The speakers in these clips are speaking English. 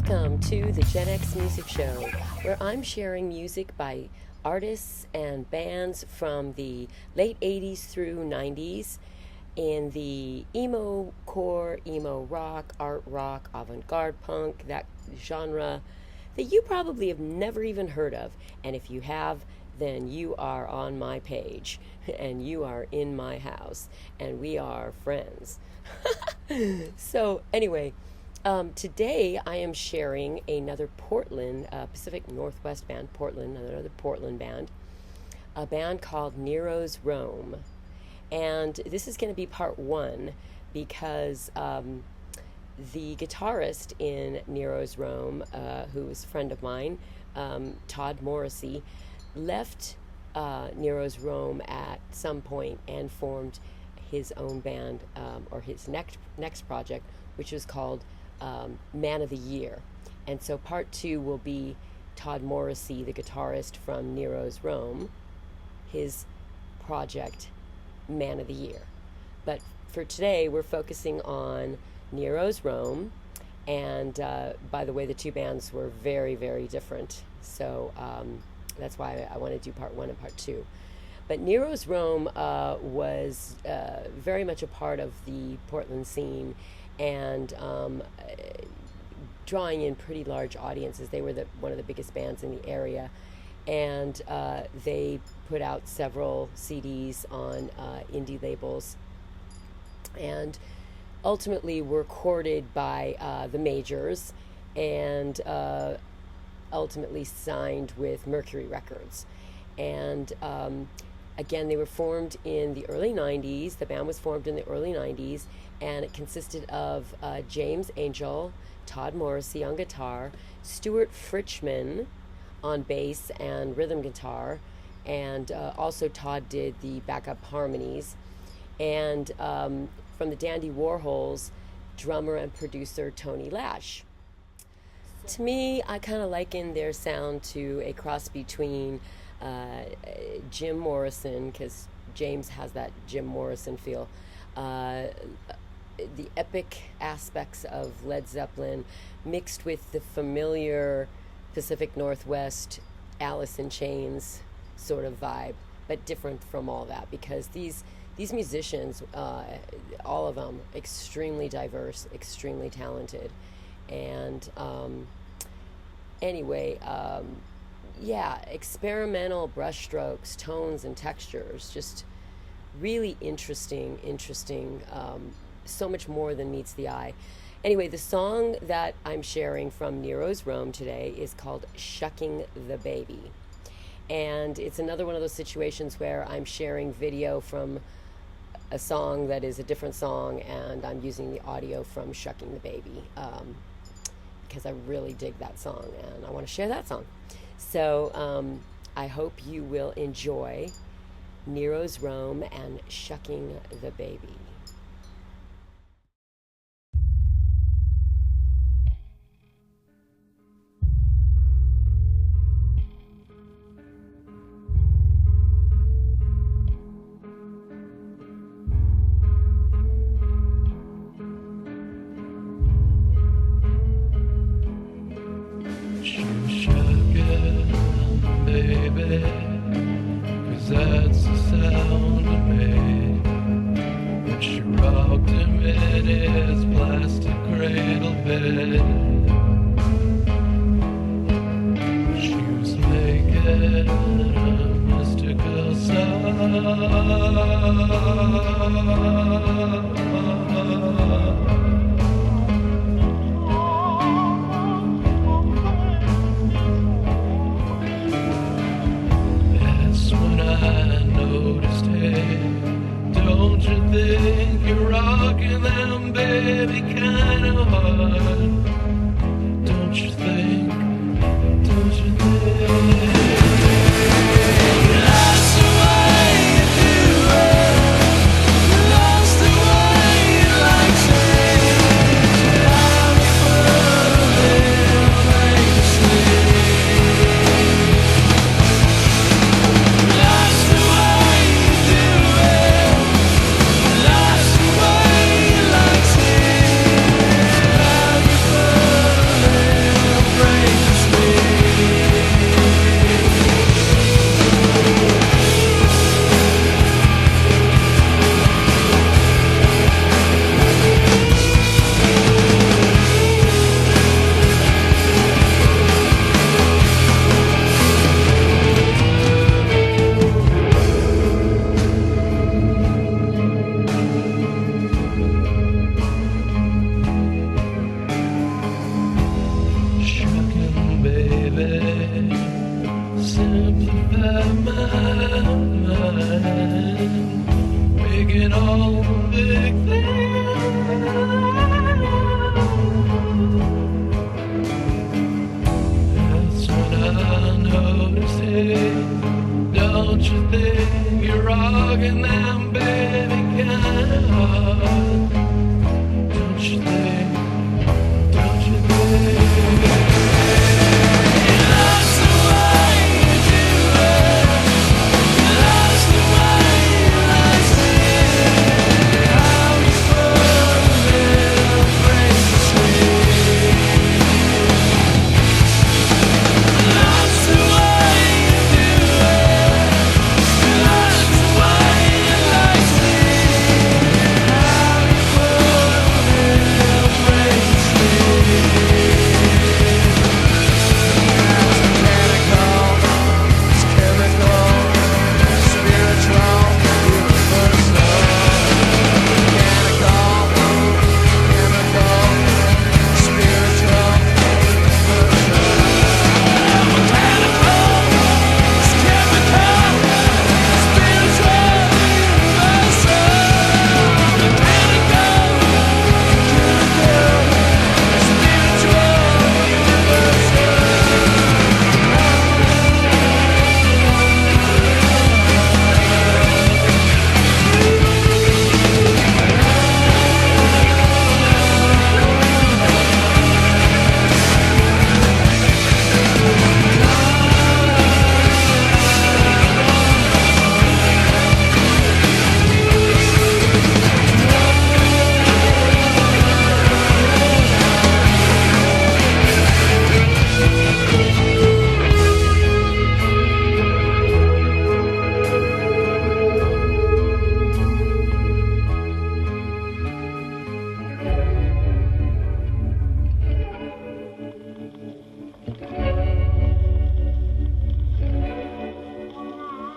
Welcome to the Gen X Music Show, where I'm sharing music by artists and bands from the late 80s through 90s in the emo core, emo rock, art rock, avant-garde punk, that genre that you probably have never even heard of. And if you have, then you are on my page and you are in my house and we are friends. So anyway, today I am sharing another Portland, Pacific Northwest band, Portland, another Portland band, a band called Nero's Rome. And this is going to be part one because the guitarist in Nero's Rome, who is a friend of mine, Todd Morrissey, left Nero's Rome at some point and formed his own band, or his next project, which was called Man of the Year. And so part two will be Todd Morrissey, the guitarist from Nero's Rome, his project Man of the Year. But for today we're focusing on Nero's Rome, and by the way, the two bands were very, very different, so that's why I want to do part one and part two. But Nero's Rome was very much a part of the Portland scene, and drawing in pretty large audiences. They were one of the biggest bands in the area, and they put out several CDs on indie labels, and ultimately were courted by the majors, and ultimately signed with Mercury Records. And again, they were formed in the early 90s. The band was formed in the early 90s, and it consisted of James Angel, Todd Morrissey on guitar, Stuart Fritchman on bass and rhythm guitar, and also Todd did the backup harmonies, and from the Dandy Warhols, drummer and producer Tony Lash. To me, I kind of liken their sound to a cross between Jim Morrison, because James has that Jim Morrison feel, the epic aspects of Led Zeppelin mixed with the familiar Pacific Northwest Alice in Chains sort of vibe, but different from all that, because these musicians, all of them, extremely diverse, extremely talented, and anyway, yeah, experimental brushstrokes, tones, and textures, just really interesting, so much more than meets the eye. Anyway, the song that I'm sharing from Nero's Rome today is called Shucking the Baby. And it's another one of those situations where I'm sharing video from a song that is a different song, and I'm using the audio from Shucking the Baby, because I really dig that song and I want to share that song. So I hope you will enjoy Nero's Rome and Shucking the Baby. Baby, 'cause that's the sound it made when she rocked him in his plastic cradle bed. She was making a mystical sound. Don't you think you're rocking them, baby, kinda hard? Don't you think? Don't you think? That's the way you do it. That's the way you like to have me falling like a snake. That's the way you do it. That's the way you like to have me falling. big thing. That's when I noticed it. Don't you think you're rocking them baby kind? Don't you think? Don't you think? That's the way you do it. That's the way I see it. How you put a little grace to sleep. That's the way you do it. That's the way I see it. How you put a little grace to sleep. It's chemical, spiritual, universal. Mechanical, chemical, spiritual, universal. Mechanical, chemical, spiritual, universal. Mechanical,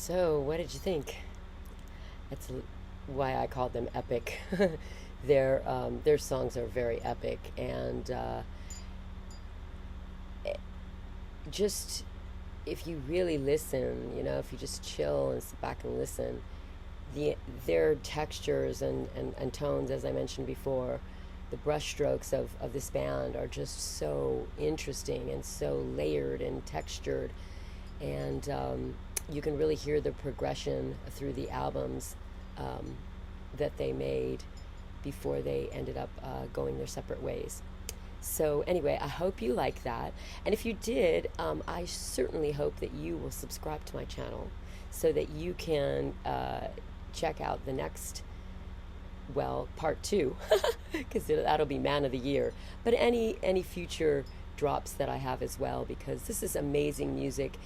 So, what did you think? That's why I called them epic. Their songs are very epic, and just if you really listen, if you just chill and sit back and listen, their textures and tones, as I mentioned before, the brushstrokes of this band are just so interesting and so layered and textured, and you can really hear the progression through the albums that they made before they ended up going their separate ways. So anyway, I hope you like that. And if you did, I certainly hope that you will subscribe to my channel so that you can check out the next, part 2, because that'll be Man of the Year. But any future drops that I have as well, because this is amazing music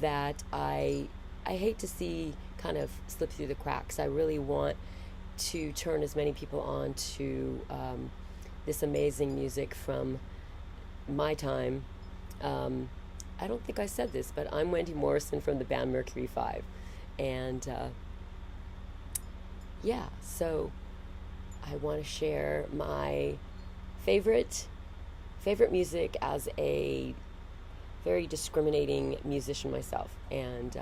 that I hate to see kind of slip through the cracks. I really want to turn as many people on to this amazing music from my time. I don't think I said this, but I'm Wendy Morrison from the band Mercury 5. And so I want to share my favorite music as a very discriminating musician myself. And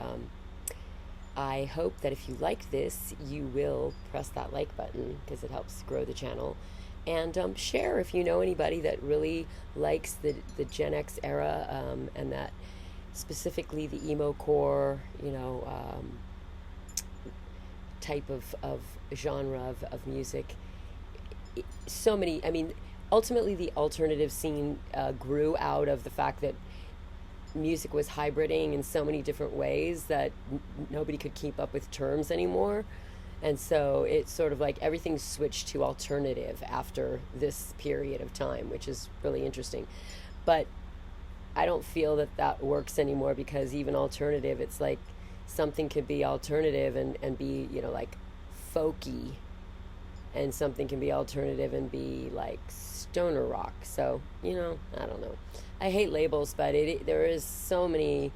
I hope that if you like this, you will press that like button, because it helps grow the channel. And share if you know anybody that really likes the Gen X era, and that specifically the emo core, type of genre of music. So many, ultimately the alternative scene grew out of the fact that music was hybriding in so many different ways that nobody could keep up with terms anymore. And so it's sort of like everything switched to alternative after this period of time, which is really interesting. But I don't feel that that works anymore, because even alternative, it's like something could be alternative and be, you know, like folky, and something can be alternative and be like stoner rock. So, you know, I don't know. I hate labels, but there is so many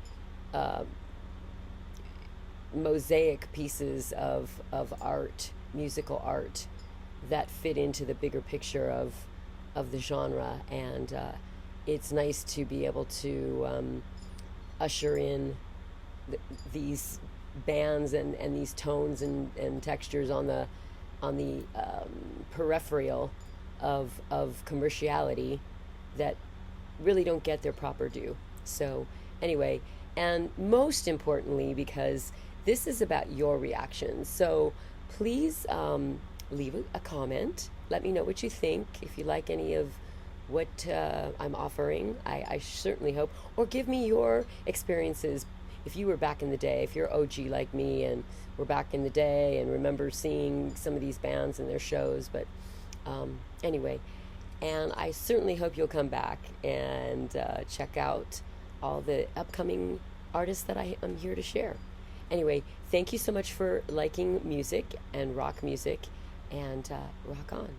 mosaic pieces of art, musical art, that fit into the bigger picture of the genre, and it's nice to be able to usher in these bands and these tones and textures on the peripheral of commerciality that really don't get their proper due. So anyway, and most importantly, because this is about your reactions, so please leave a comment. Let me know what you think. If you like any of what I'm offering, I certainly hope, or give me your experiences. If you were back in the day, if you're OG like me and were back in the day and remember seeing some of these bands and their shows, but anyway, and I certainly hope you'll come back and check out all the upcoming artists that I'm here to share. Anyway, thank you so much for liking music and rock music, and rock on.